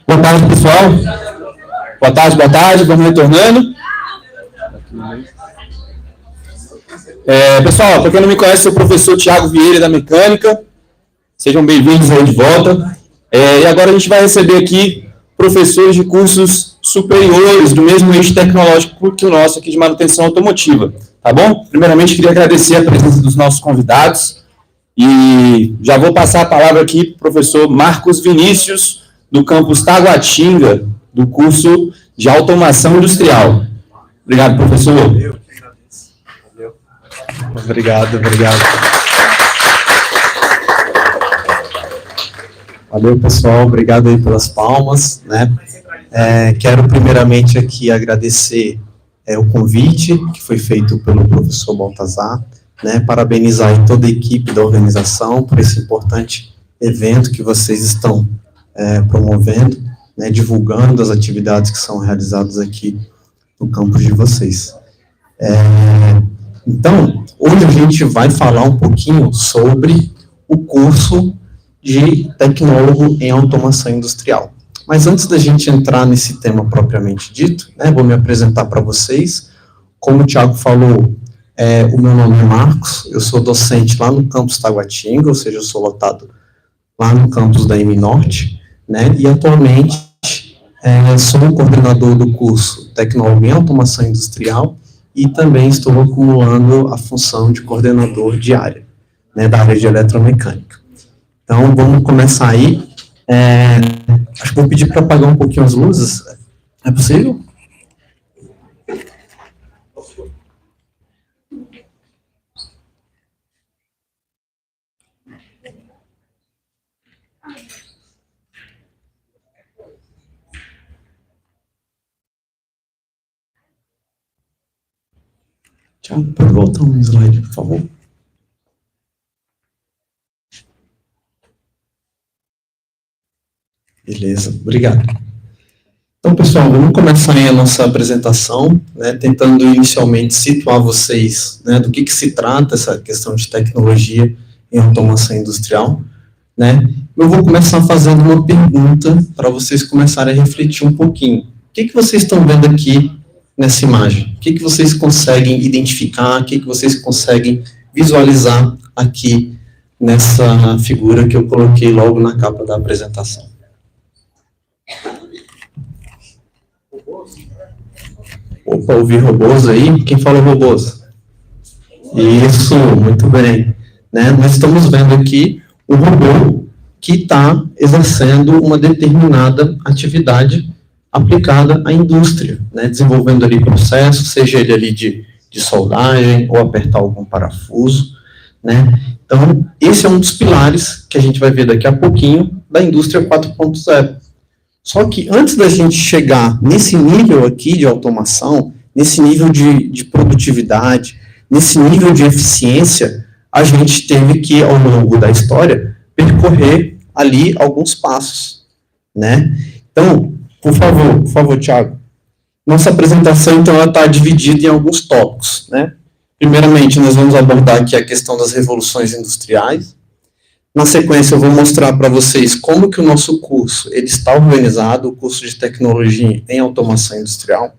Boa tarde, pessoal. Boa tarde, vamos retornando. Pessoal, para quem não me conhece, sou o professor Thiago Vieira da Mecânica. Sejam bem-vindos aí de volta. E agora a gente vai receber aqui professores de cursos superiores do mesmo eixo tecnológico que o nosso aqui de manutenção automotiva, tá bom? Primeiramente, queria agradecer a presença dos nossos convidados e já vou passar a palavra aqui para o professor Marcos Vinícius, do campus Taguatinga, do curso de automação industrial. Obrigado, professor. Eu que agradeço. Valeu. Obrigado. Valeu, pessoal. Obrigado aí pelas palmas, né? Quero primeiramente aqui agradecer o convite que foi feito pelo professor Baltazar, né? Parabenizar aí toda a equipe da organização por esse importante evento que vocês estão promovendo, né? Divulgando as atividades que são realizadas aqui no campus de vocês. Então, hoje a gente vai falar um pouquinho sobre o curso de tecnólogo em automação industrial. Mas antes da gente entrar nesse tema propriamente dito, né, vou me apresentar para vocês. Como o Thiago falou, o meu nome é Marcos, eu sou docente lá no campus Taguatinga, ou seja, eu sou lotado lá no campus da M-Norte, né, e atualmente sou o coordenador do curso Tecnólogo em Automação Industrial e também estou acumulando a função de coordenador de área, né, da área de eletromecânica. Então, vamos começar aí. Acho que vou pedir para apagar um pouquinho as luzes. É possível? Tiago, pode voltar um slide, por favor? Beleza, obrigado. Então, pessoal, vamos começar aí a nossa apresentação, né, tentando inicialmente situar vocês, né, do que se trata essa questão de tecnologia em automação industrial, né. Eu vou começar fazendo uma pergunta para vocês começarem a refletir um pouquinho. O que vocês estão vendo aqui nessa imagem? O que vocês conseguem identificar? O que vocês conseguem visualizar aqui nessa figura que eu coloquei logo na capa da apresentação? Opa, ouvi robôs aí? Quem fala robôs? Isso, muito bem. Né? Nós estamos vendo aqui um robô que está exercendo uma determinada atividade aplicada à indústria, né? Desenvolvendo ali processos, seja ele ali de soldagem ou apertar algum parafuso, né? Então, esse é um dos pilares que a gente vai ver daqui a pouquinho da indústria 4.0. Só que antes da gente chegar nesse nível aqui de automação, nesse nível de produtividade, nesse nível de eficiência, a gente teve que, ao longo da história, percorrer ali alguns passos, né? Então, por favor, Thiago. Nossa apresentação, então, ela está dividida em alguns tópicos, né? Primeiramente, nós vamos abordar aqui a questão das revoluções industriais. Na sequência, eu vou mostrar para vocês como que o nosso curso ele está organizado, o curso de tecnologia em automação industrial.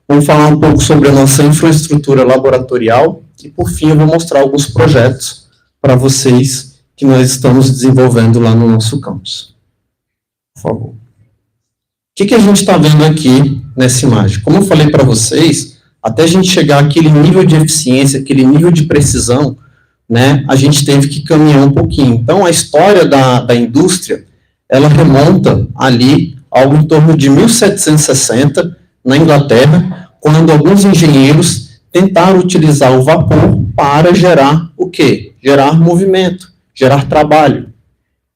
Vamos falar um pouco sobre a nossa infraestrutura laboratorial e, por fim, eu vou mostrar alguns projetos para vocês que nós estamos desenvolvendo lá no nosso campus. Por favor. O que a gente está vendo aqui nessa imagem? Como eu falei para vocês, até a gente chegar àquele nível de eficiência, aquele nível de precisão, né, a gente teve que caminhar um pouquinho. Então, a história da indústria, ela remonta ali algo em torno de 1760, na Inglaterra, quando alguns engenheiros tentaram utilizar o vapor para gerar o quê? Gerar movimento, gerar trabalho.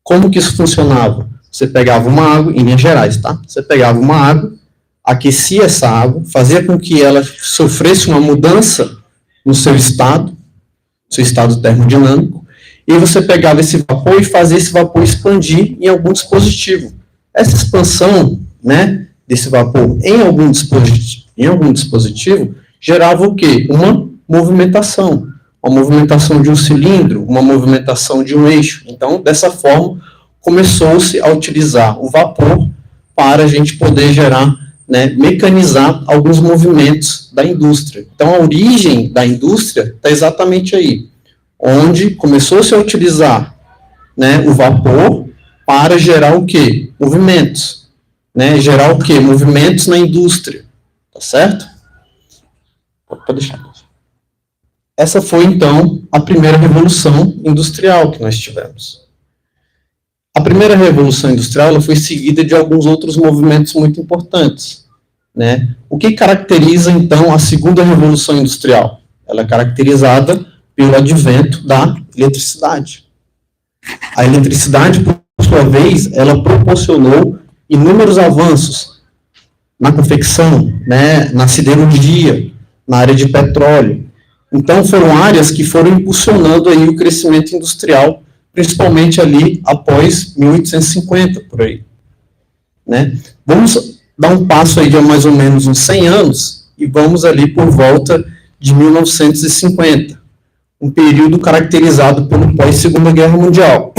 Como que isso funcionava? Você pegava uma água, em Minas Gerais, tá? Você pegava uma água, aquecia essa água, fazia com que ela sofresse uma mudança no seu estado termodinâmico, e você pegava esse vapor e fazia esse vapor expandir em algum dispositivo. Essa expansão, né, desse vapor em algum dispositivo gerava o quê? Uma movimentação de um cilindro, uma movimentação de um eixo. Então, dessa forma, começou-se a utilizar o vapor para a gente poder gerar, né, mecanizar alguns movimentos da indústria. Então, a origem da indústria está exatamente aí, onde começou-se a utilizar, né, o vapor para gerar o quê? Movimentos. Né, gerar o quê? Movimentos na indústria. Tá certo? Pode deixar. Essa foi, então, a primeira revolução industrial que nós tivemos. A primeira revolução industrial ela foi seguida de alguns outros movimentos muito importantes. Né? O que caracteriza, então, a segunda revolução industrial? Ela é caracterizada pelo advento da eletricidade. A eletricidade, por sua vez, ela proporcionou inúmeros avanços na confecção, né, na siderurgia, na área de petróleo. Então, foram áreas que foram impulsionando aí o crescimento industrial, principalmente ali após 1850, por aí. Né? Vamos dar um passo aí de mais ou menos uns 100 anos, e vamos ali por volta de 1950, um período caracterizado pelo pós-Segunda Guerra Mundial.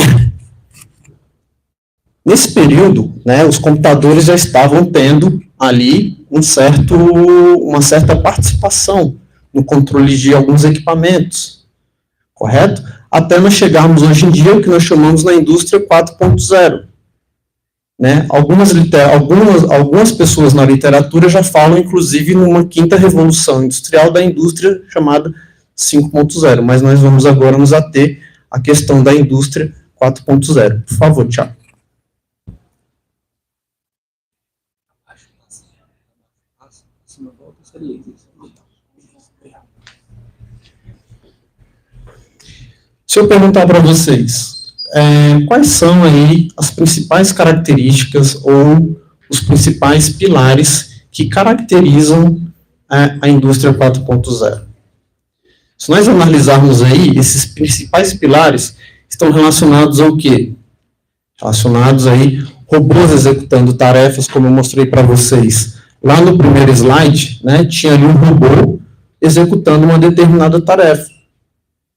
Nesse período, né, os computadores já estavam tendo ali uma certa participação no controle de alguns equipamentos, correto? Até nós chegarmos hoje em dia ao que nós chamamos na indústria 4.0. Né? Algumas pessoas na literatura já falam, inclusive, numa quinta revolução industrial da indústria chamada 5.0, mas nós vamos agora nos ater à questão da indústria 4.0. Por favor, Thiago. Se eu perguntar para vocês, quais são aí as principais características ou os principais pilares que caracterizam a indústria 4.0? Se nós analisarmos aí, esses principais pilares estão relacionados ao quê? Relacionados aí, robôs executando tarefas, como eu mostrei para vocês. Lá no primeiro slide, né, tinha ali um robô executando uma determinada tarefa.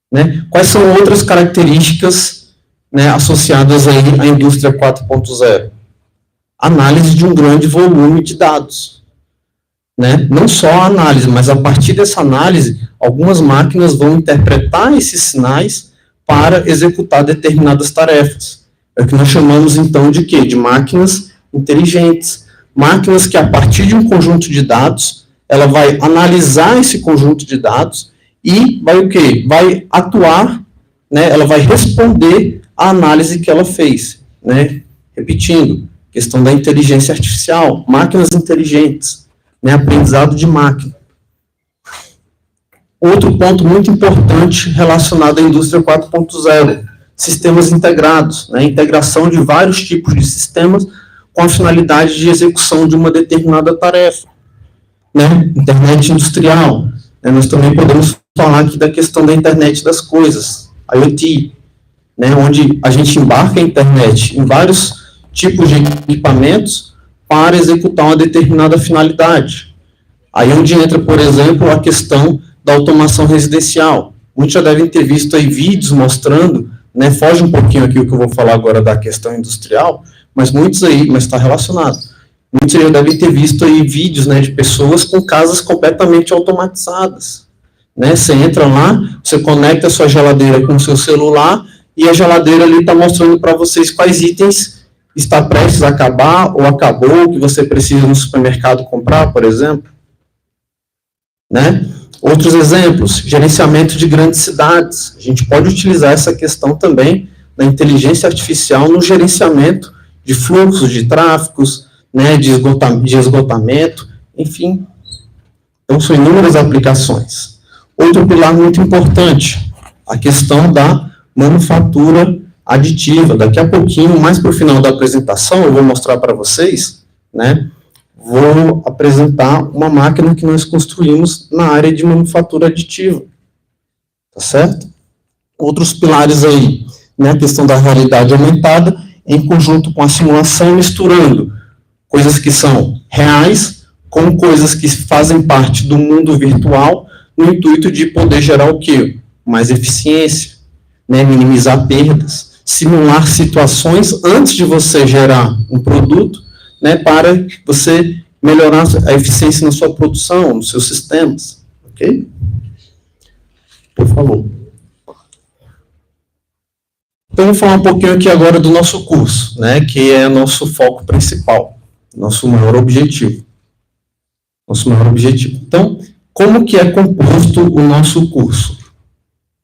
Né? Quais são outras características, né, associadas aí à indústria 4.0? Análise de um grande volume de dados. Né? Não só a análise, mas a partir dessa análise, algumas máquinas vão interpretar esses sinais para executar determinadas tarefas. É o que nós chamamos, então, de quê? De máquinas inteligentes. Máquinas que, a partir de um conjunto de dados, ela vai analisar esse conjunto de dados e vai o quê? Vai atuar, né? Ela vai responder à análise que ela fez. Né? Repetindo, questão da inteligência artificial, máquinas inteligentes, né? Aprendizado de máquina. Outro ponto muito importante relacionado à indústria 4.0, sistemas integrados, né? Integração de vários tipos de sistemas com a finalidade de execução de uma determinada tarefa. Né? Internet industrial, né? Nós também podemos falar aqui da questão da internet das coisas, IoT, né? Onde a gente embarca a internet em vários tipos de equipamentos para executar uma determinada finalidade. Aí onde entra, por exemplo, a questão da automação residencial. Muitos já devem ter visto aí vídeos mostrando, né, foge um pouquinho aqui o que eu vou falar agora da questão industrial, mas muitos aí, mas está relacionado. Muitos aí já devem ter visto aí vídeos, né, de pessoas com casas completamente automatizadas. Né? Você entra lá, você conecta a sua geladeira com o seu celular e a geladeira ali está mostrando para vocês quais itens está prestes a acabar ou acabou, que você precisa no supermercado comprar, por exemplo. Né? Outros exemplos, gerenciamento de grandes cidades. A gente pode utilizar essa questão também da inteligência artificial no gerenciamento de fluxos, de tráficos, né, de esgotamento, enfim. Então, são inúmeras aplicações. Outro pilar muito importante, a questão da manufatura aditiva. Daqui a pouquinho, mais para o final da apresentação, eu vou mostrar para vocês, né, vou apresentar uma máquina que nós construímos na área de manufatura aditiva. Tá certo? Outros pilares aí, né, a questão da realidade aumentada, em conjunto com a simulação, misturando coisas que são reais com coisas que fazem parte do mundo virtual, no intuito de poder gerar o quê? Mais eficiência, né, minimizar perdas. simular situações antes de você gerar um produto, né, para você melhorar a eficiência na sua produção, nos seus sistemas, ok? Por favor. Então, vou falar um pouquinho aqui agora do nosso curso, né, que é o nosso foco principal, nosso maior objetivo. Então, como que é composto o nosso curso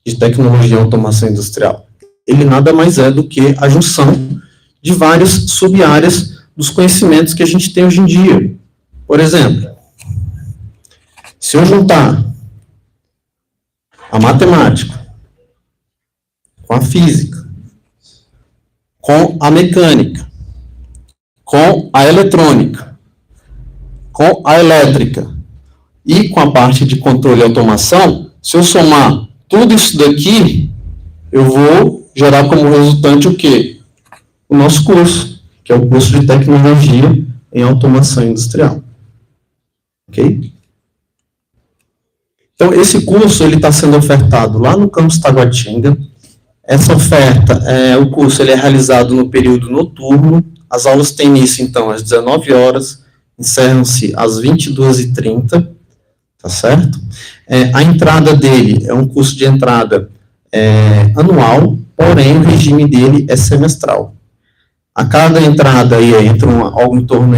de Tecnologia e Automação Industrial? Ele nada mais é do que a junção de várias sub-áreas dos conhecimentos que a gente tem hoje em dia. Por exemplo, se eu juntar a matemática com a física, com a mecânica, com a eletrônica, com a elétrica e com a parte de controle e automação, se eu somar tudo isso daqui, eu vou gerar como resultante o quê? O nosso curso, que é o curso de Tecnologia em Automação Industrial. Ok? Então, esse curso ele está sendo ofertado lá no campus Taguatinga. Essa oferta, o curso ele é realizado no período noturno. As aulas têm início, então, às 19 horas, encerram-se às 22h30, tá certo? A entrada dele é um curso de entrada anual, porém o regime dele é semestral. A cada entrada aí entra algo em torno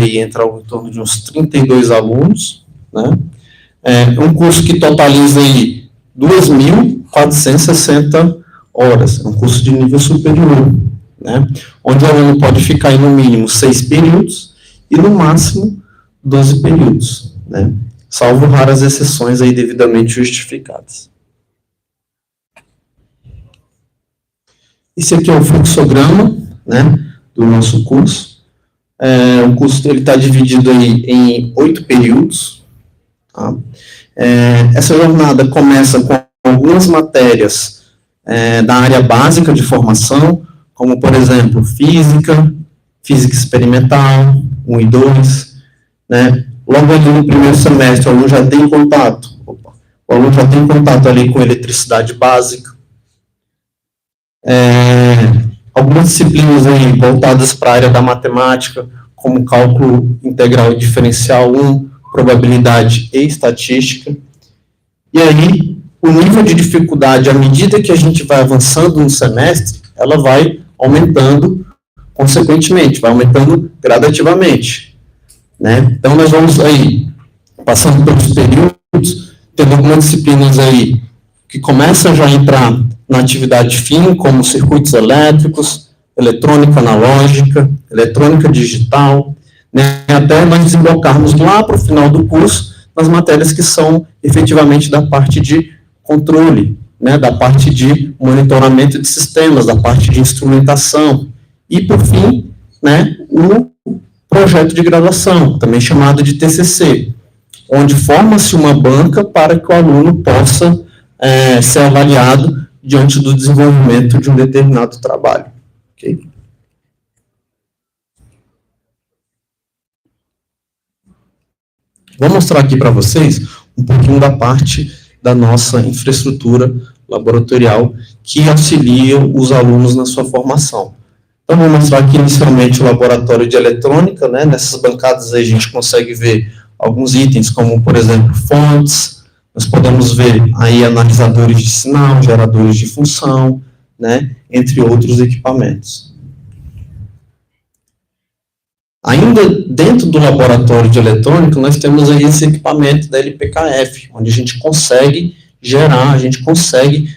de uns 32 alunos, né? É um curso que totaliza aí 2.460 horas, é um curso de nível superior, né? Onde o aluno pode ficar aí no mínimo 6 períodos e no máximo 12 períodos, né? Salvo raras exceções aí devidamente justificadas. Esse aqui é o fluxograma, né, do nosso curso. O curso está dividido aí em 8 períodos. Tá? Essa jornada começa com algumas matérias da área básica de formação, como, por exemplo, física experimental, 1 e 2, né? Logo ali no primeiro semestre, o aluno já tem contato. Ali com eletricidade básica. Algumas disciplinas aí voltadas para a área da matemática, como cálculo integral e diferencial 1, probabilidade e estatística. E aí, o nível de dificuldade, à medida que a gente vai avançando no semestre, ela vai aumentando consequentemente, vai aumentando gradativamente, né? Então, nós vamos aí, passando pelos períodos, tendo algumas disciplinas aí que começam já a entrar na atividade fim, como circuitos elétricos, eletrônica analógica, eletrônica digital, né, até nós desembocarmos lá para o final do curso, nas matérias que são efetivamente da parte de controle, né, da parte de monitoramento de sistemas, da parte de instrumentação, e, por fim, né, o projeto de graduação, também chamado de TCC, onde forma-se uma banca para que o aluno possa ser avaliado diante do desenvolvimento de um determinado trabalho. Okay? Vou mostrar aqui para vocês um pouquinho da parte da nossa infraestrutura laboratorial que auxilia os alunos na sua formação. Então, vou mostrar aqui inicialmente o laboratório de eletrônica, né? Nessas bancadas aí a gente consegue ver alguns itens, como, por exemplo, fontes. Nós podemos ver aí analisadores de sinal, geradores de função, né, entre outros equipamentos. Ainda dentro do laboratório de eletrônica, nós temos aí esse equipamento da LPKF, onde a gente consegue gerar, a gente consegue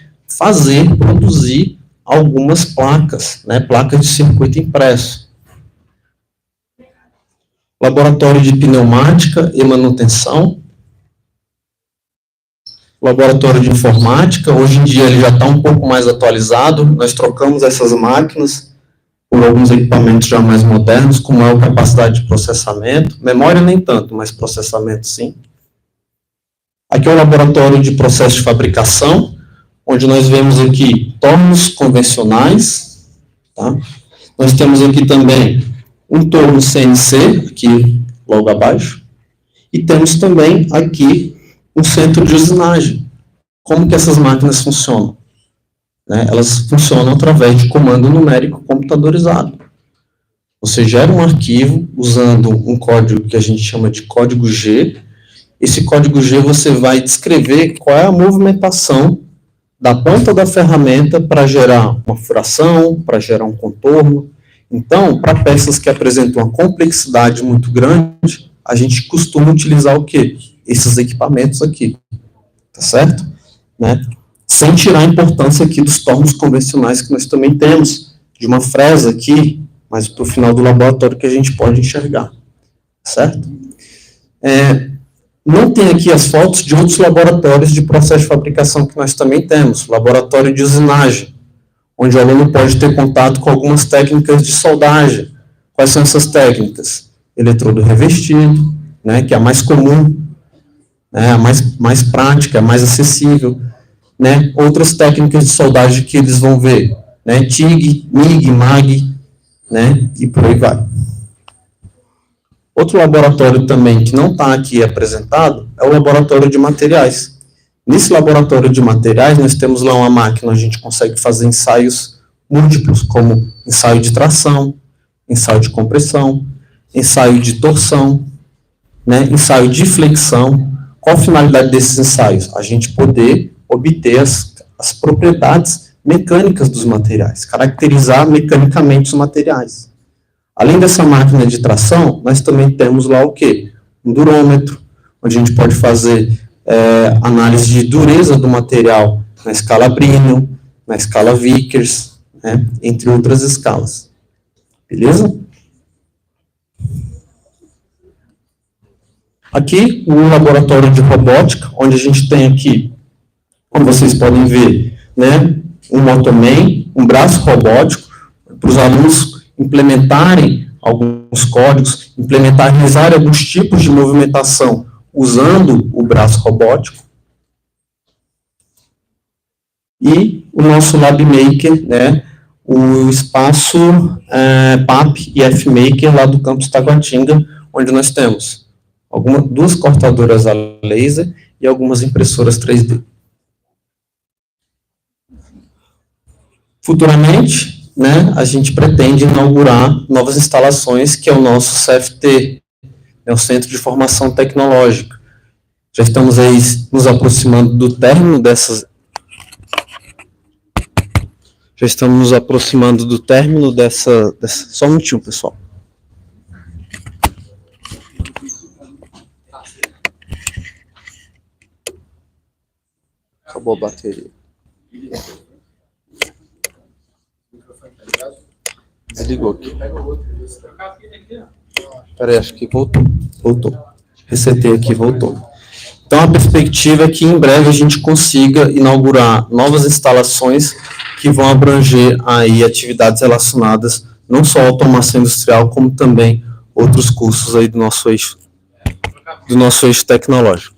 produzir algumas placas, né, placas de circuito impresso. Laboratório de pneumática e manutenção. Laboratório de informática, hoje em dia ele já está um pouco mais atualizado, nós trocamos essas máquinas por alguns equipamentos já mais modernos, com maior capacidade de processamento, memória nem tanto, mas processamento sim. Aqui é o laboratório de processo de fabricação, onde nós vemos aqui tornos convencionais, tá? Nós temos aqui também um torno CNC, aqui logo abaixo, e temos também aqui um centro de usinagem. Como que essas máquinas funcionam? né, elas funcionam através de comando numérico computadorizado. Você gera um arquivo usando um código que a gente chama de código G. Esse código G você vai descrever qual é a movimentação da ponta da ferramenta para gerar uma furação, para gerar um contorno. Então, para peças que apresentam uma complexidade muito grande, a gente costuma utilizar o quê? Esses equipamentos aqui, tá certo? Né? Sem tirar a importância aqui dos tornos convencionais que nós também temos, de uma fresa aqui, mas para o final do laboratório que a gente pode enxergar, certo? Não tem aqui as fotos de outros laboratórios de processo de fabricação que nós também temos, laboratório de usinagem, onde o aluno pode ter contato com algumas técnicas de soldagem. Quais são essas técnicas? Eletrodo revestido, né, que é a mais comum, né, a mais prática, a mais acessível, né? Outras técnicas de soldagem que eles vão ver, né, TIG, MIG, MAG, né, e por aí vai. Outro laboratório também que não está aqui apresentado é o laboratório de materiais. Nesse laboratório de materiais, nós temos lá uma máquina onde a gente consegue fazer ensaios múltiplos, como ensaio de tração, ensaio de compressão, ensaio de torção, né, ensaio de flexão. Qual a finalidade desses ensaios? A gente poder obter as propriedades mecânicas dos materiais, caracterizar mecanicamente os materiais. Além dessa máquina de tração, nós também temos lá o quê? Um durômetro, onde a gente pode fazer análise de dureza do material na escala Brinell, na escala Vickers, né, entre outras escalas. Beleza? Aqui, o laboratório de robótica, onde a gente tem aqui, como vocês podem ver, né, um motoman, um braço robótico, para os alunos implementarem alguns códigos, realizar alguns tipos de movimentação usando o braço robótico. E o nosso LabMaker, né, o espaço PAP e FMaker lá do campus Taguatinga, onde nós temos duas cortadoras a laser e algumas impressoras 3D. Futuramente, né, a gente pretende inaugurar novas instalações, que é o nosso CFT, é o Centro de Formação Tecnológica. Já estamos aí nos aproximando do término dessas... Só um minutinho, pessoal. Acabou a bateria. Desligou aqui. Peraí, acho que voltou. Resetei aqui, voltou. Então, a perspectiva é que em breve a gente consiga inaugurar novas instalações que vão abranger aí atividades relacionadas não só à automação industrial, como também outros cursos aí do nosso eixo tecnológico.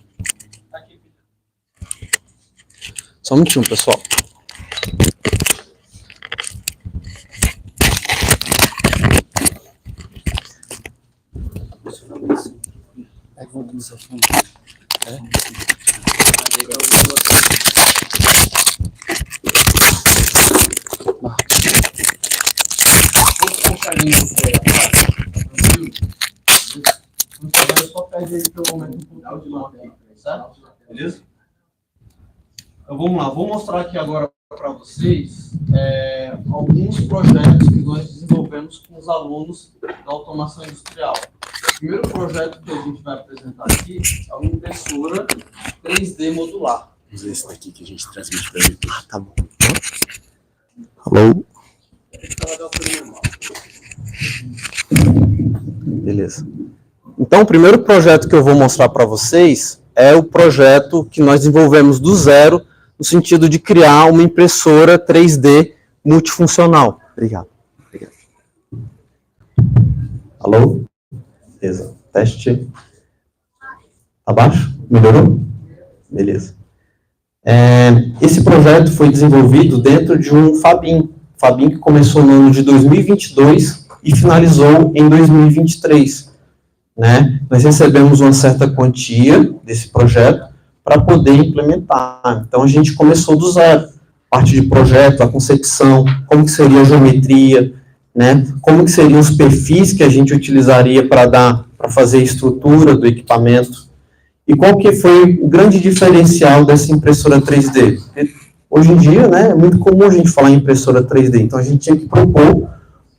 Só um minutinho, pessoal. Beleza? Então vamos lá, vou mostrar aqui agora para vocês alguns projetos que nós desenvolvemos com os alunos da automação industrial. O primeiro projeto que a gente vai apresentar aqui é uma impressora 3D modular. Vamos ver esse daqui que a gente transmite para ele. Ah, tá bom. Alô? Beleza. Então, o primeiro projeto que eu vou mostrar para vocês é o projeto que nós desenvolvemos do zero, no sentido de criar uma impressora 3D multifuncional. Obrigado. Alô? Beleza. Teste. Abaixo? Melhorou? Beleza. Esse projeto foi desenvolvido dentro de um Fabin que começou no ano de 2022 e finalizou em 2023. Né? Nós recebemos uma certa quantia desse projeto para poder implementar. Então, a gente começou do zero. parte de projeto, a concepção, como que seria a geometria, né? Como que seriam os perfis que a gente utilizaria para fazer a estrutura do equipamento. E qual que foi o grande diferencial dessa impressora 3D? Porque hoje em dia, né, é muito comum a gente falar em impressora 3D, então a gente tinha que propor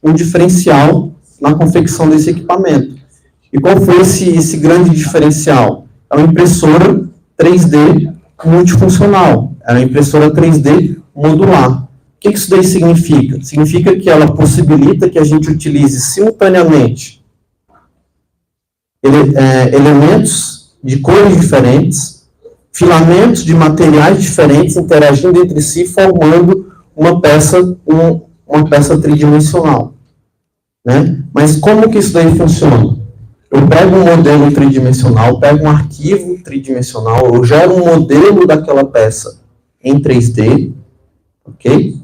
um diferencial na confecção desse equipamento. E qual foi esse grande diferencial? É uma impressora 3D multifuncional, é uma impressora 3D modular. O que isso daí significa? Significa que ela possibilita que a gente utilize simultaneamente elementos de cores diferentes, filamentos de materiais diferentes interagindo entre si, formando uma peça tridimensional. Né? Mas como que isso daí funciona? Eu pego um modelo tridimensional, pego um arquivo tridimensional, eu gero um modelo daquela peça em 3D, ok?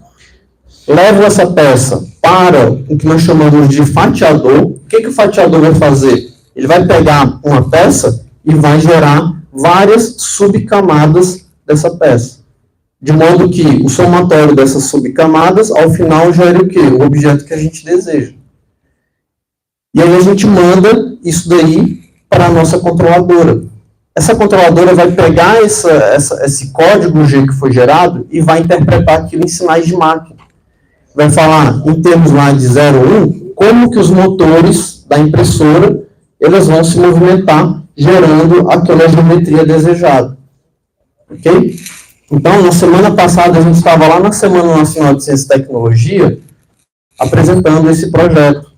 Levo essa peça para o que nós chamamos de fatiador. O que o fatiador vai fazer? Ele vai pegar uma peça e vai gerar várias subcamadas dessa peça. De modo que o somatório dessas subcamadas, ao final, gere o quê? O objeto que a gente deseja. E aí a gente manda isso daí para a nossa controladora. Essa controladora vai pegar esse código G que foi gerado e vai interpretar aquilo em sinais de máquina. Vai falar, em termos lá de 0, 1, como que os motores da impressora eles vão se movimentar, gerando aquela geometria desejada. Ok? Então, na semana passada, a gente estava lá na Semana Nacional de Ciência e Tecnologia, apresentando esse projeto.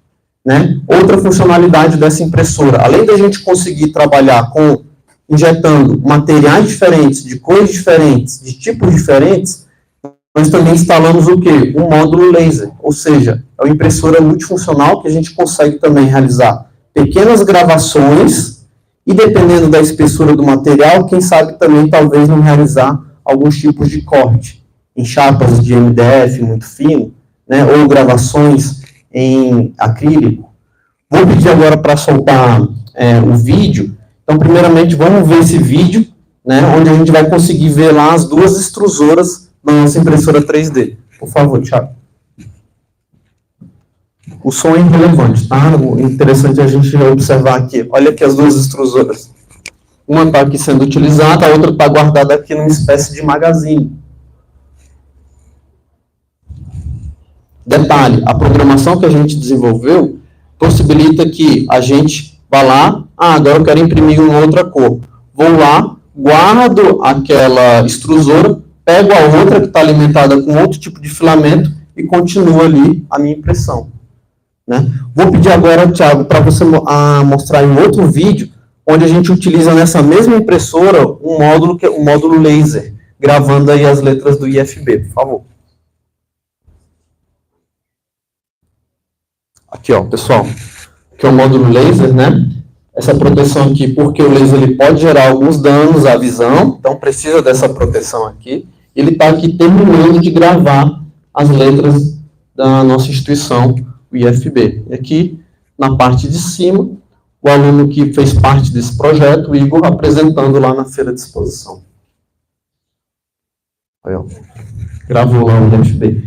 Né? Outra funcionalidade dessa impressora, além da gente conseguir trabalhar injetando materiais diferentes, de cores diferentes, de tipos diferentes, nós também instalamos o quê? Um módulo laser, ou seja, é uma impressora multifuncional que a gente consegue também realizar pequenas gravações e, dependendo da espessura do material, quem sabe também talvez não realizar alguns tipos de corte, em chapas de MDF muito fino, né? Ou gravações em acrílico. Vou pedir agora para soltar o vídeo. Então, primeiramente, vamos ver esse vídeo, né, onde a gente vai conseguir ver lá as duas extrusoras da nossa impressora 3D. Por favor, Thiago. O som é irrelevante, tá? O interessante é a gente observar aqui. Olha aqui as duas extrusoras. Uma está aqui sendo utilizada, a outra está guardada aqui numa espécie de magazine. Detalhe, a programação que a gente desenvolveu possibilita que a gente vá lá, agora eu quero imprimir uma outra cor. Vou lá, guardo aquela extrusora, pego a outra que está alimentada com outro tipo de filamento e continuo ali a minha impressão. Né? Vou pedir agora, Thiago, para você mostrar em outro vídeo, onde a gente utiliza nessa mesma impressora um módulo, que é o módulo laser, gravando aí as letras do IFB, por favor. Aqui, ó, pessoal, que é o módulo laser, né? Essa proteção aqui, porque o laser ele pode gerar alguns danos à visão, então precisa dessa proteção aqui. Ele está aqui terminando de gravar as letras da nossa instituição, o IFB. E aqui, na parte de cima, o aluno que fez parte desse projeto, o Igor, apresentando lá na feira de exposição. Aí, ó, gravou lá o IFB.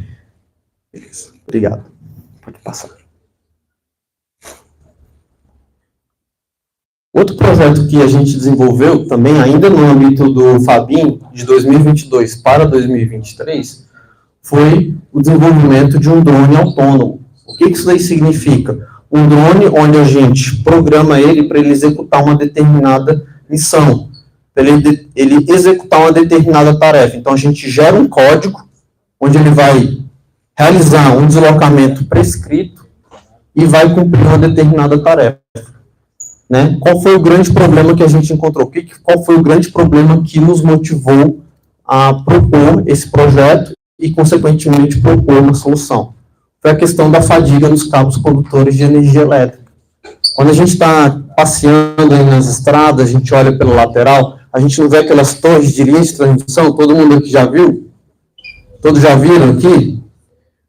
Beleza. Obrigado. Pode passar. Outro projeto que a gente desenvolveu, também ainda no âmbito do FABIM, de 2022 para 2023, foi o desenvolvimento de um drone autônomo. O que isso daí significa? Um drone onde a gente programa ele para ele executar uma determinada missão, para ele executar uma determinada tarefa. Então, a gente gera um código, onde ele vai realizar um deslocamento prescrito e vai cumprir uma determinada tarefa. Né? Qual foi o grande problema que a gente encontrou? Qual foi o grande problema que nos motivou a propor esse projeto e, consequentemente, propor uma solução? Foi a questão da fadiga nos cabos condutores de energia elétrica. Quando a gente está passeando aí nas estradas, a gente olha pela lateral, a gente não vê aquelas torres de linha de transmissão, todo mundo aqui já viu? Todos já viram aqui?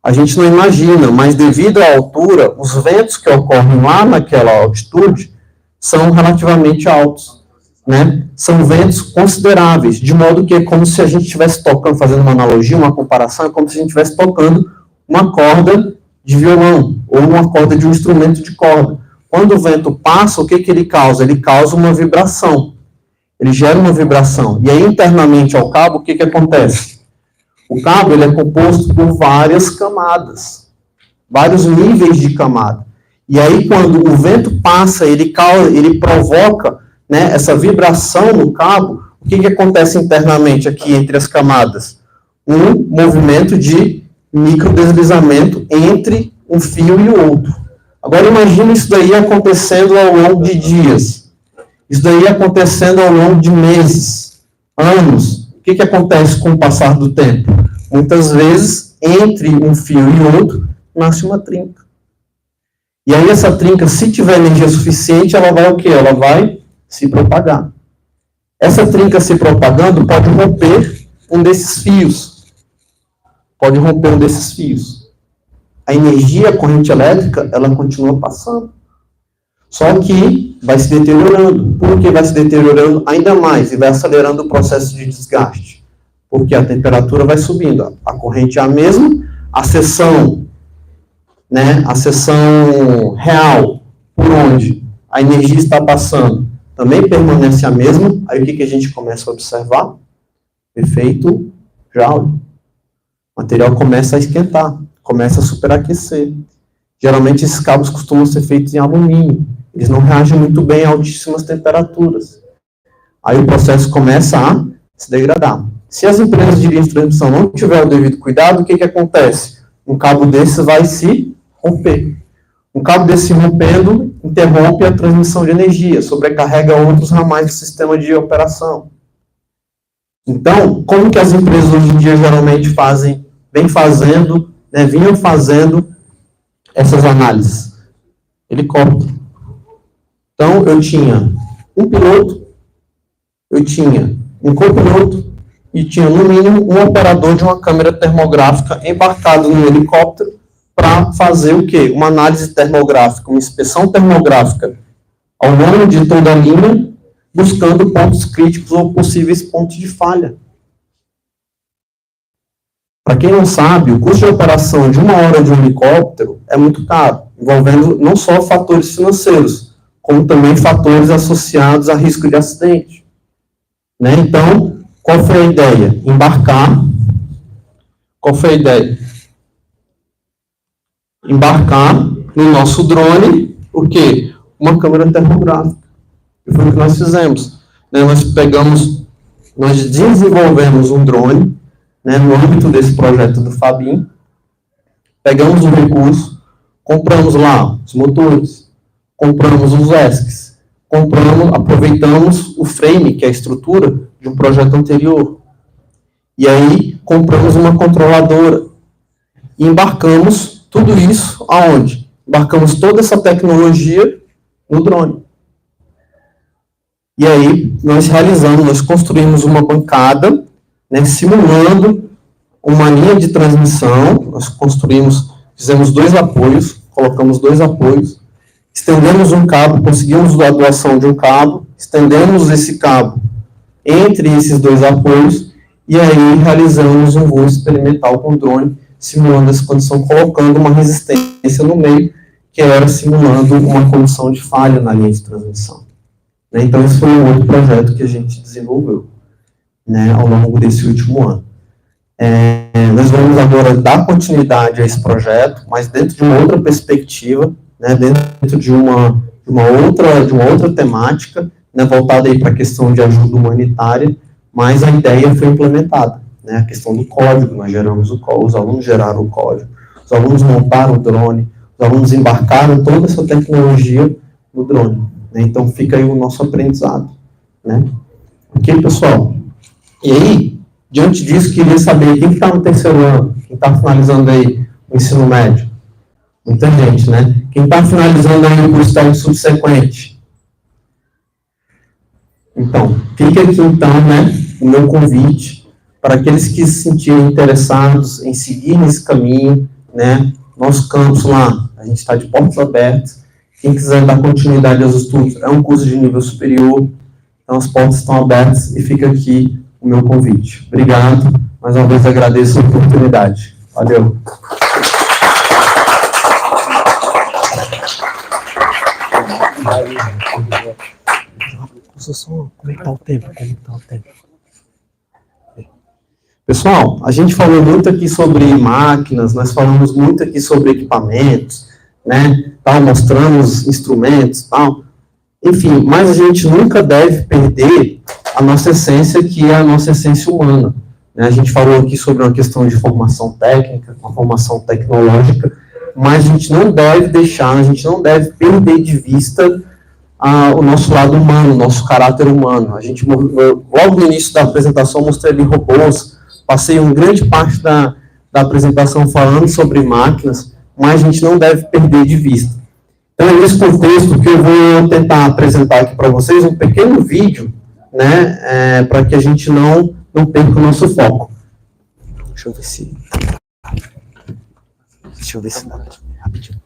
A gente não imagina, mas devido à altura, os ventos que ocorrem lá naquela altitude são relativamente altos. né, são ventos consideráveis, de modo que é como se a gente estivesse tocando, fazendo uma analogia, uma comparação, é como se a gente estivesse tocando uma corda de violão, ou uma corda de um instrumento de corda. Quando o vento passa, o que ele causa? Ele causa uma vibração. Ele gera uma vibração. E aí, internamente ao cabo, o que acontece? O cabo ele é composto por várias camadas, vários níveis de camada. E aí, quando o vento passa, ele provoca, né, essa vibração no cabo, o que acontece internamente aqui entre as camadas? Um movimento de microdeslizamento entre um fio e o outro. Agora, imagine isso daí acontecendo ao longo de dias. Isso daí acontecendo ao longo de meses, anos. O que acontece com o passar do tempo? Muitas vezes, entre um fio e outro, nasce uma trinca. E aí essa trinca, se tiver energia suficiente, ela vai o quê? Ela vai se propagar. Essa trinca se propagando pode romper um desses fios. Pode romper um desses fios. A energia, a corrente elétrica, ela continua passando. Só que vai se deteriorando. Por que vai se deteriorando ainda mais? E vai acelerando o processo de desgaste. Porque a temperatura vai subindo. A corrente é a mesma, a seção, né, a seção real, por onde a energia está passando, também permanece a mesma. Aí o que a gente começa a observar? Efeito Joule. O material começa a esquentar, começa a superaquecer. Geralmente esses cabos costumam ser feitos em alumínio. Eles não reagem muito bem a altíssimas temperaturas. Aí o processo começa a se degradar. Se as empresas de linha de transmissão não tiverem o devido cuidado, o que acontece? Um cabo desse vai se romper. Um cabo desse rompendo interrompe a transmissão de energia, sobrecarrega outros ramais do sistema de operação. Então, como que as empresas hoje em dia geralmente vinham fazendo essas análises? Helicóptero. Então, eu tinha um piloto, eu tinha um copiloto e tinha, no mínimo, um operador de uma câmera termográfica embarcado no helicóptero para fazer o quê? Uma análise termográfica, uma inspeção termográfica ao longo de toda a linha, buscando pontos críticos ou possíveis pontos de falha. Para quem não sabe, o custo de operação de uma hora de um helicóptero é muito caro, envolvendo não só fatores financeiros, como também fatores associados a risco de acidente. Né? Então, qual foi a ideia? Embarcar. Qual foi a ideia? Embarcar no nosso drone, o quê? Uma câmera termográfica. E foi o que nós fizemos. Né? Nós desenvolvemos um drone, né, no âmbito desse projeto do Fabim, pegamos o recurso, compramos lá os motores, compramos os ESCs, aproveitamos o frame, que é a estrutura de um projeto anterior, e aí compramos uma controladora, e embarcamos tudo isso aonde? Embarcamos toda essa tecnologia no drone. E aí nós construímos uma bancada, né, simulando uma linha de transmissão. Nós fizemos 2 apoios, colocamos 2 apoios, estendemos um cabo, conseguimos a doação de um cabo, estendemos esse cabo entre esses 2 apoios, e aí realizamos um voo experimental com o drone, simulando essa condição, colocando uma resistência no meio, que era simulando uma condição de falha na linha de transmissão. Então, esse foi um outro projeto que a gente desenvolveu, né, ao longo desse último ano. Nós vamos agora dar continuidade a esse projeto, mas dentro de uma outra perspectiva, né, dentro de uma outra temática, né, voltada para a questão de ajuda humanitária, mas a ideia foi implementada, né, a questão do código. Nós geramos o código, os alunos geraram o código, os alunos montaram o drone, os alunos embarcaram toda essa tecnologia no drone, né, então fica aí o nosso aprendizado, né. Ok, pessoal? E aí, diante disso, queria saber quem está no terceiro ano, quem está finalizando aí o ensino médio. Muita gente, né? Quem está finalizando aí o curso técnico subsequente. Então, fica aqui então, né, o meu convite para aqueles que se sentirem interessados em seguir nesse caminho, né? Nosso campus lá, a gente está de portas abertas. Quem quiser dar continuidade aos estudos, é um curso de nível superior. Então, as portas estão abertas e fica aqui o meu convite. Obrigado. Mais uma vez agradeço a oportunidade. Valeu. Como é que tá o tempo? Pessoal, a gente falou muito aqui sobre máquinas, nós falamos muito aqui sobre equipamentos, né? Tal, mostramos instrumentos, tal. Enfim, mas a gente nunca deve perder a nossa essência, que é a nossa essência humana. A gente falou aqui sobre uma questão de formação técnica, uma formação tecnológica, mas a gente não deve deixar, a gente não deve perder de vista o nosso lado humano, o nosso caráter humano. A gente, logo no início da apresentação, mostrei ali robôs, passei uma grande parte da apresentação falando sobre máquinas, mas a gente não deve perder de vista. Então, é nesse contexto que eu vou tentar apresentar aqui para vocês um pequeno vídeo, né, para que a gente não perca o nosso foco. Deixa eu ver se dá rapidinho.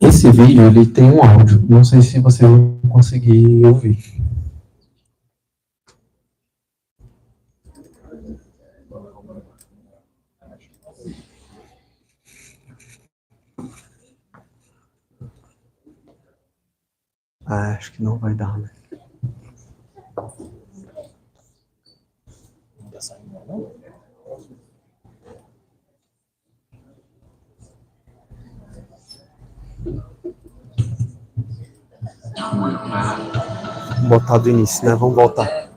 Esse vídeo, ele tem um áudio. Não sei se você vai conseguir ouvir. Acho que não vai dar, né? Não tá saindo, não? Vamos botar do início, né? Vamos voltar.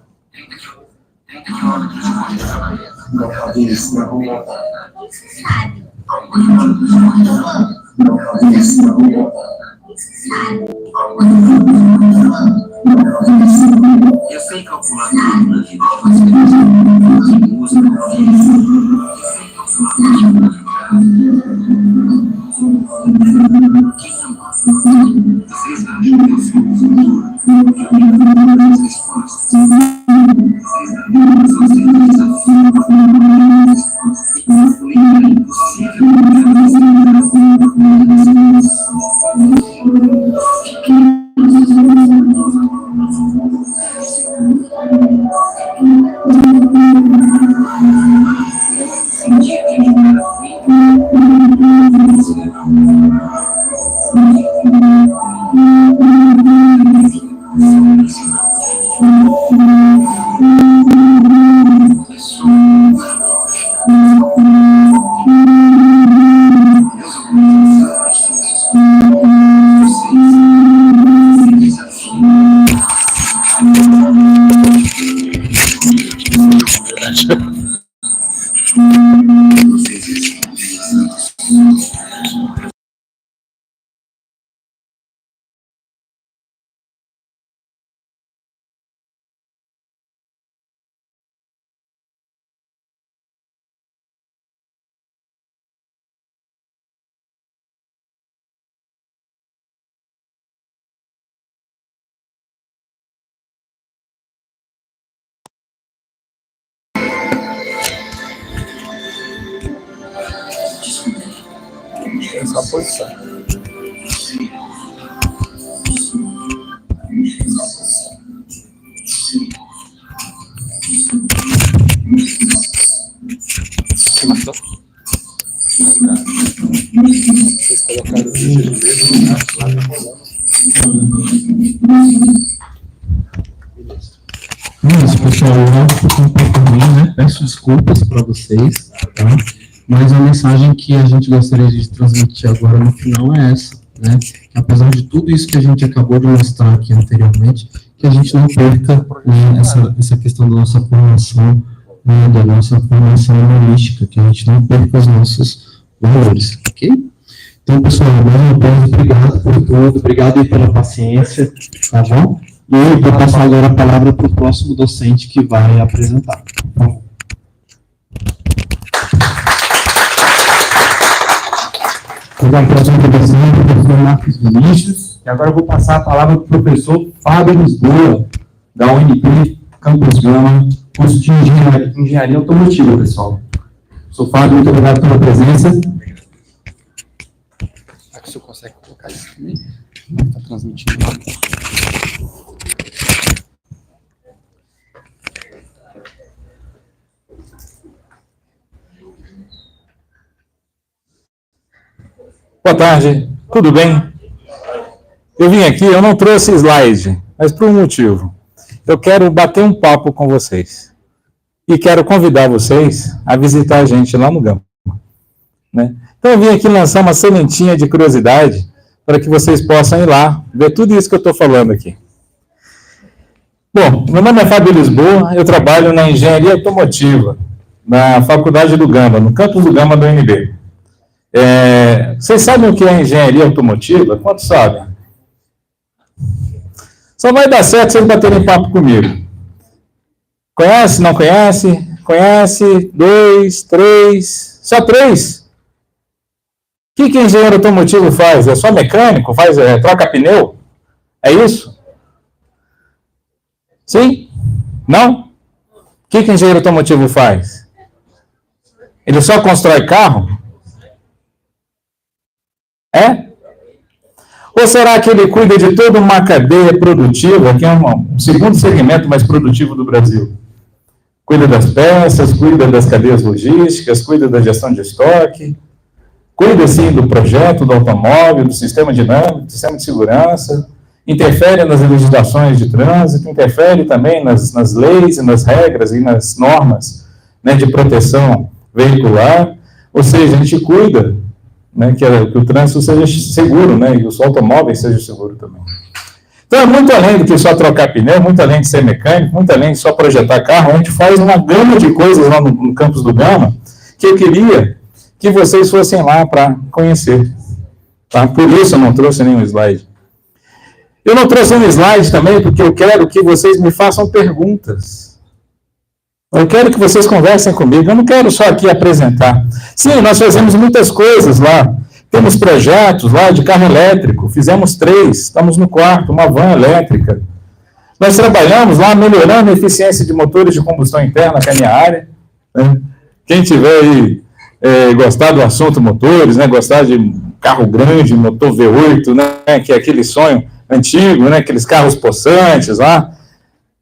Botar do início, né? Vamos voltar. Eu sei calcular tudo na vida de vocês. Música, eu sei calcular tudo na vida. Vocês acham que eu sou um futuro? Eu tenho muitas respostas. Vocês acham que eu sou um desafio? Foi impossível Essa posição. Vocês colocaram o vídeo mesmo, lá no rolando. Isso, pessoal, eu ficou um pouco ruim, né? Peço desculpas para vocês, tá? Mas a mensagem que a gente gostaria de transmitir agora no final é essa, né? Que apesar de tudo isso que a gente acabou de mostrar aqui anteriormente, que a gente não perca, né, essa questão da nossa formação, né, da nossa formação humanística, que a gente não perca os nossos valores, ok? Então, pessoal, mais uma vez, obrigado por tudo, obrigado aí pela paciência, tá bom? E eu vou passar agora a palavra para o próximo docente que vai apresentar. Tá bom? fazer a próxima introdução do professor Marcos Vinícius, e agora eu vou passar a palavra para o professor Fábio Lisboa, da UNP Campus Gama, curso de Engenharia Automotiva, pessoal. Professor Fábio, muito obrigado pela presença. Será que o senhor consegue colocar isso aqui? Está transmitindo. Boa tarde, tudo bem? Eu vim aqui, eu não trouxe slide, mas por um motivo. Eu quero bater um papo com vocês. E quero convidar vocês a visitar a gente lá no Gama. Né? Então eu vim aqui lançar uma sementinha de curiosidade para que vocês possam ir lá, ver tudo isso que eu estou falando aqui. Bom, meu nome é Fábio Lisboa, eu trabalho na Engenharia Automotiva, na Faculdade do Gama, no campus do Gama do UNB. Vocês sabem o que é engenharia automotiva? Quantos sabem? Só vai dar certo se vocês baterem papo comigo. Conhece, não conhece? Conhece? 2, 3, só 3. O que engenheiro automotivo faz? É só mecânico? Troca pneu? É isso? Sim? Não? O que engenheiro automotivo faz? Ele só constrói carro? É? Ou será que ele cuida de toda uma cadeia produtiva, que é um segundo segmento mais produtivo do Brasil? Cuida das peças, cuida das cadeias logísticas, cuida da gestão de estoque, cuida, sim, do projeto, do automóvel, do sistema dinâmico, do sistema de segurança, interfere nas legislações de trânsito, interfere também nas leis e nas regras e nas normas, né, de proteção veicular, ou seja, a gente cuida, né, que o trânsito seja seguro, né, e os automóveis sejam seguros também. Então, é muito além do que só trocar pneu, muito além de ser mecânico, muito além de só projetar carro, a gente faz uma gama de coisas lá no campus do Gama, que eu queria que vocês fossem lá para conhecer. Tá? Por isso eu não trouxe nenhum slide. Eu não trouxe um slide também porque eu quero que vocês me façam perguntas. Eu quero que vocês conversem comigo, eu não quero só aqui apresentar. Sim, nós fazemos muitas coisas lá. Temos projetos lá de carro elétrico, fizemos 3, estamos no 4º, uma van elétrica. Nós trabalhamos lá melhorando a eficiência de motores de combustão interna, que é a minha área. Né? Quem tiver aí, gostar do assunto motores, né? Gostar de carro grande, motor V8, né? Que é aquele sonho antigo, né? Aqueles carros possantes lá,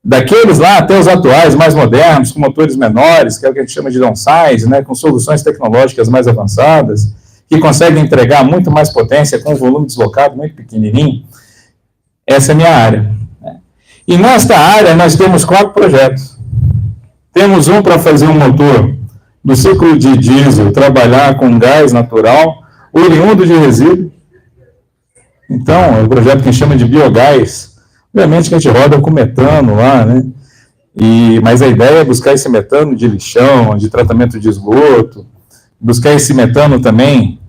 daqueles lá até os atuais, mais modernos, com motores menores, que é o que a gente chama de downsize, né? Com soluções tecnológicas mais avançadas, que conseguem entregar muito mais potência com um volume deslocado muito pequenininho. Essa é a minha área. E nesta área nós temos 4 projetos. Temos um para fazer um motor do ciclo de diesel, trabalhar com gás natural, oriundo de resíduo. Então, é um projeto que a gente chama de biogás. Obviamente que a gente roda com metano lá, né? Mas a ideia é buscar esse metano de lixão, de tratamento de esgoto, buscar esse metano também,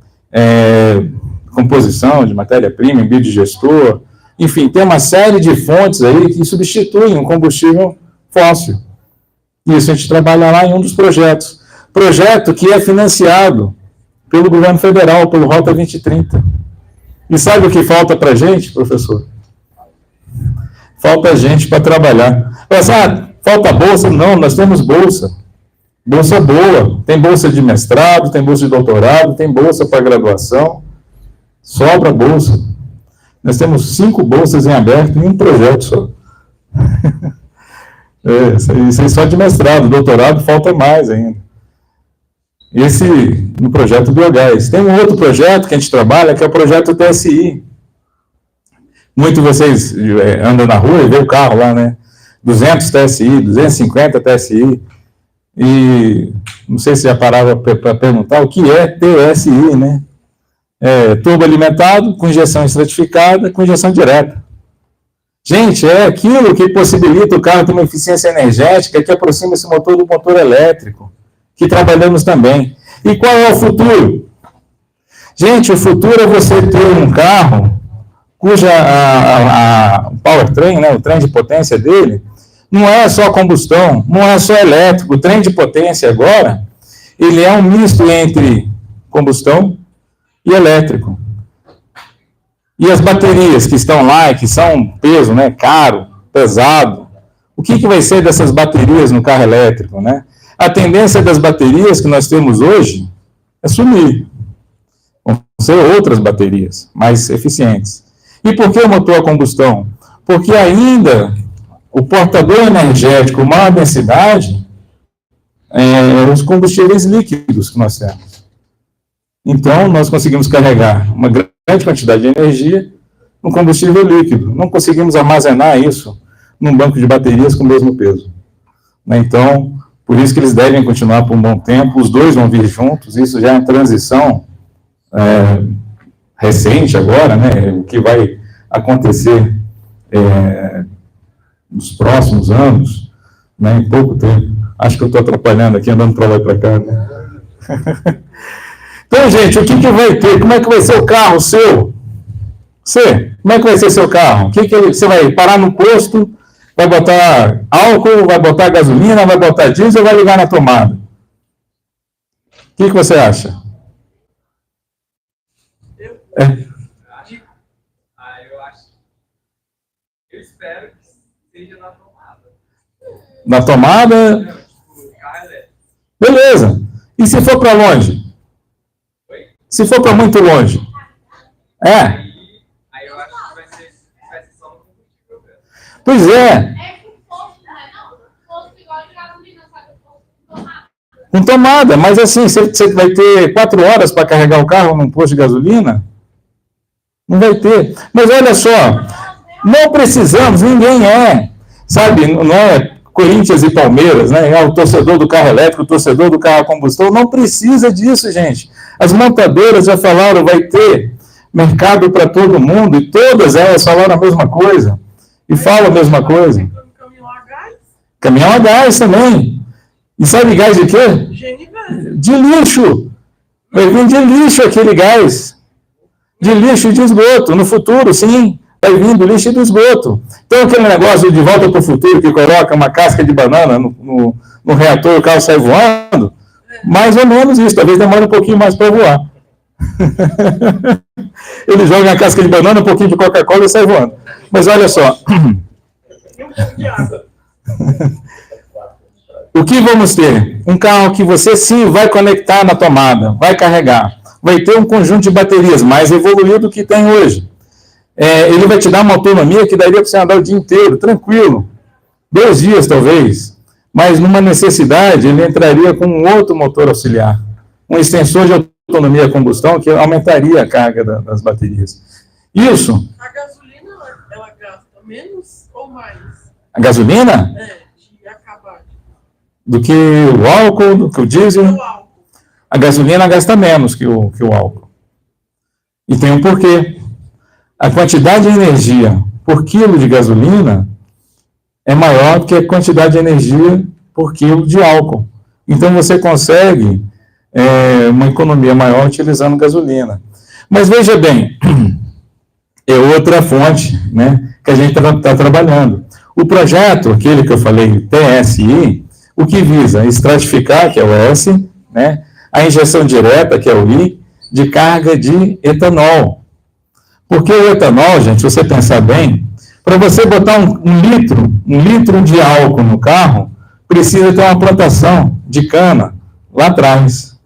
composição de matéria-prima em biodigestor, enfim, tem uma série de fontes aí que substituem um combustível fóssil. Isso a gente trabalha lá em um dos projetos. Projeto que é financiado pelo governo federal, pelo Rota 2030. E sabe o que falta para a gente, professor? Falta gente para trabalhar. Mas, falta bolsa? Não, nós temos bolsa. Bolsa boa. Tem bolsa de mestrado, tem bolsa de doutorado, tem bolsa para graduação. Sobra bolsa. Nós temos 5 bolsas em aberto em um projeto só. Isso aí só de mestrado, doutorado falta mais ainda. Esse no projeto Biogás. Tem um outro projeto que a gente trabalha, que é o projeto TSI. Muitos de vocês andam na rua e vê o carro lá, né? 200 TSI, 250 TSI. E não sei se já parava para perguntar o que é TSI, né? Turbo alimentado, com injeção estratificada, com injeção direta. Gente, é aquilo que possibilita o carro ter uma eficiência energética que aproxima esse motor do motor elétrico, que trabalhamos também. E qual é o futuro? Gente, o futuro é você ter um carro cuja o powertrain, né, o trem de potência dele, não é só combustão, não é só elétrico. O trem de potência agora, ele é um misto entre combustão e elétrico. E as baterias que estão lá, que são peso, né, caro, pesado, o que vai ser dessas baterias no carro elétrico, né? A tendência das baterias que nós temos hoje é sumir. Vão ser outras baterias, mais eficientes. E por que o motor a combustão? Porque ainda o portador energético, maior densidade, os combustíveis líquidos que nós temos. Então, nós conseguimos carregar uma grande quantidade de energia no combustível líquido. Não conseguimos armazenar isso num banco de baterias com o mesmo peso. Então, por isso que eles devem continuar por um bom tempo, os dois vão vir juntos, isso já é uma transição recente agora, né, o que vai acontecer nos próximos anos, né, em pouco tempo. Acho que eu estou atrapalhando aqui, andando para lá e para cá, né? Então, gente, o que vai ter? Como é que vai ser o carro seu? Como é que vai ser seu carro? Você vai parar no posto, vai botar álcool, vai botar gasolina, vai botar diesel ou vai ligar na tomada? O que você acha? Eu espero que seja na tomada. Na tomada? Carro elétrico. Beleza. E se for para longe? Oi? Se for para muito longe? Aí eu acho que vai ser só no combustível mesmo. Pois é. É com posto, não é não? Posto igual de gasolina, sabe? Posto com tomada. Com tomada, mas assim, você vai ter 4 horas para carregar o carro num posto de gasolina? Não vai ter. Mas olha só, não precisamos, ninguém sabe, não é Corinthians e Palmeiras, né? O torcedor do carro elétrico, o torcedor do carro a combustão, não precisa disso, gente. As montadoras já falaram, vai ter mercado para todo mundo, e todas elas falaram a mesma coisa, e falam a mesma coisa. Caminhão a gás? Caminhão a gás também. E sabe gás de quê? GNV. De lixo. Vai vir de lixo aquele gás. De lixo e de esgoto. No futuro, sim, vai vir do lixo e do esgoto. Então, aquele negócio de volta para o futuro, que coloca uma casca de banana no reator e o carro sai voando, mais ou menos isso. Talvez demore um pouquinho mais para voar. Ele joga a casca de banana, um pouquinho de Coca-Cola e sai voando. Mas olha só. O que vamos ter? Um carro que você sim vai conectar na tomada, vai carregar. Vai ter um conjunto de baterias mais evoluído do que tem hoje. Ele vai te dar uma autonomia que daria para você andar o dia inteiro, tranquilo. 2 dias, talvez. Mas numa necessidade, ele entraria com um outro motor auxiliar. Um extensor de autonomia a combustão que aumentaria a carga das baterias. Isso. A gasolina, ela gasta menos ou mais? A gasolina? De acabar. Do que o álcool, do que o diesel? O álcool. A gasolina gasta menos que o álcool. E tem um porquê. A quantidade de energia por quilo de gasolina é maior do que a quantidade de energia por quilo de álcool. Então, você consegue uma economia maior utilizando gasolina. Mas, veja bem, é outra fonte, né, que a gente está trabalhando. O projeto, aquele que eu falei, TSI, o que visa? Estratificar, que é o S, né, a injeção direta, que é o I, de carga de etanol. Porque o etanol, gente, se você pensar bem, para você botar um litro de álcool no carro, precisa ter uma plantação de cana lá atrás.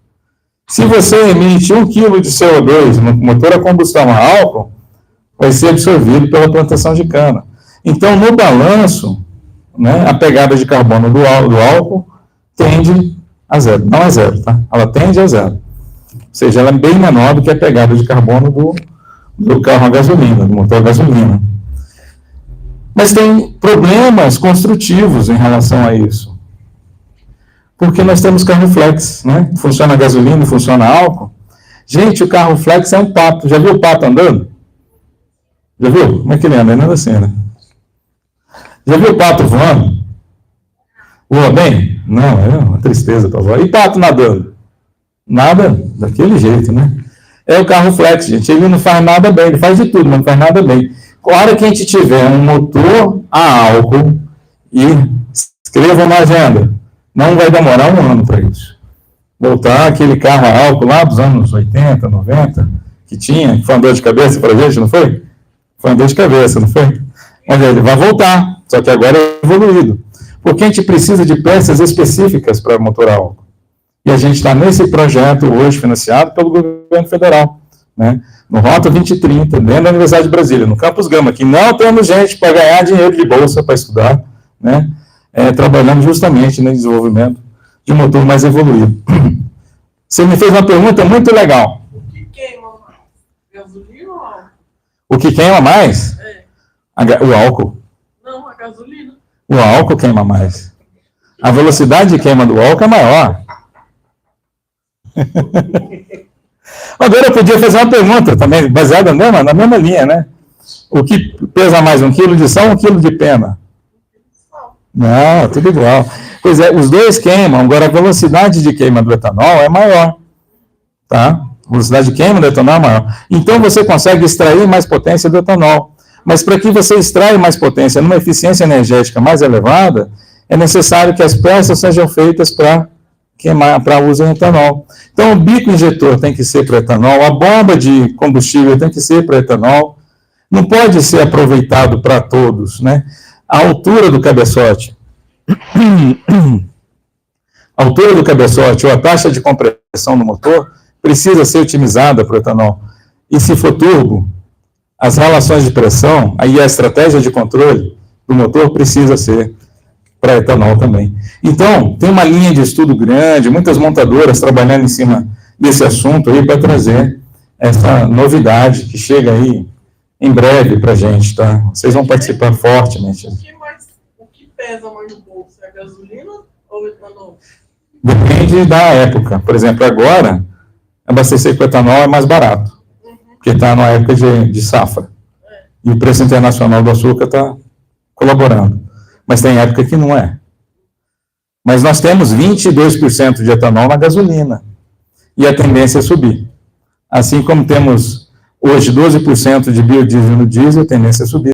Se você emite 1 kg de CO2 no motor a combustão a álcool, vai ser absorvido pela plantação de cana. Então, no balanço, né, a pegada de carbono do álcool tende a zero. Não é zero, tá? Ela tende a zero. Ou seja, ela é bem menor do que a pegada de carbono do carro a gasolina, do motor a gasolina. Mas tem problemas construtivos em relação a isso. Porque nós temos carro flex, né? Funciona a gasolina, funciona a álcool. Gente, o carro flex é um pato. Já viu o pato andando? Já viu? Como é que ele anda? Ele anda assim, né? Já viu o pato voando? Voa bem? Não, é uma tristeza para voar. E pato nadando? Nada daquele jeito, né? É o carro flex, gente. Ele não faz nada bem, ele faz de tudo, mas não faz nada bem. A hora que a gente tiver um motor a álcool, e escrevam na agenda, não vai demorar 1 ano para isso. Voltar aquele carro a álcool lá dos anos 80, 90, que tinha, que foi uma dor de cabeça para a gente, não foi? Foi uma dor de cabeça, não foi? Mas ele vai voltar, só que agora é evoluído. Porque a gente precisa de peças específicas para motor a álcool. E a gente está nesse projeto hoje, financiado pelo governo federal, né? No Rota 2030, dentro da Universidade de Brasília, no Campus Gama, que não temos gente para ganhar dinheiro de bolsa para estudar, né? Trabalhando justamente no desenvolvimento de um motor mais evoluído. Você me fez uma pergunta muito legal. O que queima mais? Gasolina ou álcool? O que queima mais? O álcool. Não, a gasolina. O álcool queima mais. A velocidade de queima do álcool é maior. Agora eu podia fazer uma pergunta também, baseada na mesma linha, né? O que pesa mais, 1 quilo de sal ou 1 quilo de pena? Não, tudo igual. Pois é, os dois queimam, agora a velocidade de queima do etanol é maior, tá? A velocidade de queima do etanol é maior. Então você consegue extrair mais potência do etanol. Mas para que você extraia mais potência numa eficiência energética mais elevada, é necessário que as peças sejam feitas para queimar, para uso em etanol. Então o bico injetor tem que ser para etanol, a bomba de combustível tem que ser para etanol, não pode ser aproveitado para todos, né? A altura do cabeçote, a altura do cabeçote ou a taxa de compressão do motor precisa ser otimizada para o etanol. E se for turbo, as relações de pressão, aí a estratégia de controle do motor precisa ser para etanol também. Então, tem uma linha de estudo grande, muitas montadoras trabalhando em cima desse assunto aí para trazer essa novidade que chega aí em breve para a gente, tá? Vocês vão participar fortemente. O que pesa mais no bolso? É a gasolina ou o etanol? Depende da época. Por exemplo, agora, abastecer com etanol é mais barato, porque está numa época de safra. E o preço internacional do açúcar está colaborando. Mas tem época que não é. Mas nós temos 22% de etanol na gasolina. E a tendência é subir. Assim como temos hoje 12% de biodiesel no diesel, a tendência é subir.